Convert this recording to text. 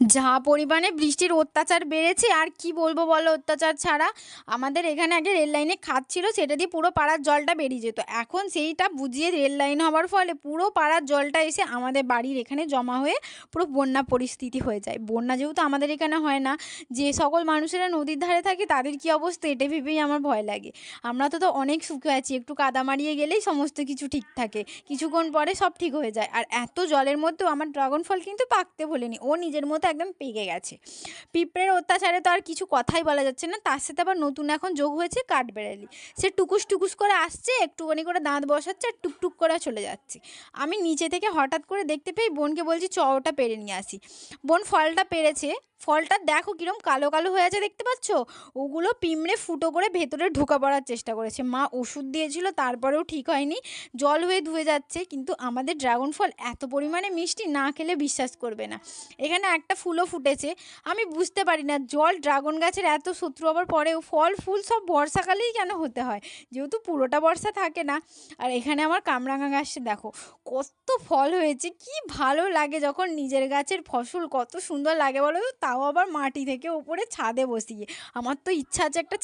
যা পরিমাণে বৃষ্টির অত্যাচার বেড়েছে আর কি বলবো বলো, অত্যাচার ছাড়া। আমাদের এখানে আগে রেল লাইনে খাত ছিল, সেটা দিয়ে পুরো পাড়ার জলটা বেরিয়ে যেত। এখন সেইটা বুঝিয়ে রেল লাইন হওয়ার ফলে পুরো পাড়ার জলটা এসে আমাদের বাড়ির এখানে জমা হয়ে পুরো বন্যা পরিস্থিতি হয়ে যায়। বন্যা যেহেতু আমাদের এখানে হয় না, যে সকল মানুষেরা নদীর ধারে থাকে তাদের কি অবস্থা এটা ভেবেই আমার ভয় লাগে। আমরা তো অনেক সুখে আছি, একটু কাদা মারিয়ে গেলেই সমস্ত কিছু ঠিক থাকে, কিছুক্ষণ পরে সব ঠিক হয়ে যায়। আর এত জলের মধ্যেও আমার ড্রাগন ফল কিন্তু পাকতে ভোলেনি, ও নিজের মতো একদম পেকে গেছে। পিঁপড়ের অত্যাচারে তো আর কিছু কথাই বলা যাচ্ছে না, তার সাথে আবার নতুন এখন যোগ হয়েছে কাঠবেড়ালি। সে টুকুস টুকুস করে আসছে, একটুখানি করে দাঁত বসাচ্ছে আর টুকটুক করে চলে যাচ্ছে। আমি নিচে থেকে হঠাৎ করে দেখতে পেয়ে বোনকে বলছি চ ওটা পেড়ে নিয়ে আসি। বোন ফলটা পেড়েছে, ফলটা দেখো কিরম কালো কালো হয়ে আছে, দেখতে পাচ্ছ? ওগুলো পিঁমড়ে ফুটো করে ভেতরে ঢোকা পড়ার চেষ্টা করেছে। মা ওষুধ দিয়েছিল, তারপরেও ঠিক হয়নি, জল হয়ে ধুয়ে যাচ্ছে। কিন্তু আমাদের ড্রাগন ফল এত পরিমাণে মিষ্টি, না খেলে বিশ্বাস করবে না। এখানে একটা ফুলও ফুটেছে। আমি বুঝতে পারি না, জল ড্রাগন গাছের এত শত্রু হবার পরেও ফল ফুল সব বর্ষাকালেই কেন হতে হয়, যেহেতু পুরোটা বর্ষা থাকে না। আর এখানে আমার কামরাঙা গাছটা দেখো কত ফল হয়েছে, কি ভালো লাগে যখন নিজের গাছের ফসল কত সুন্দর লাগে বলো তো, তাও আবার মাটি থেকে ওপরে ছাদে বসিয়ে। আমার তো ইচ্ছা আছে একটা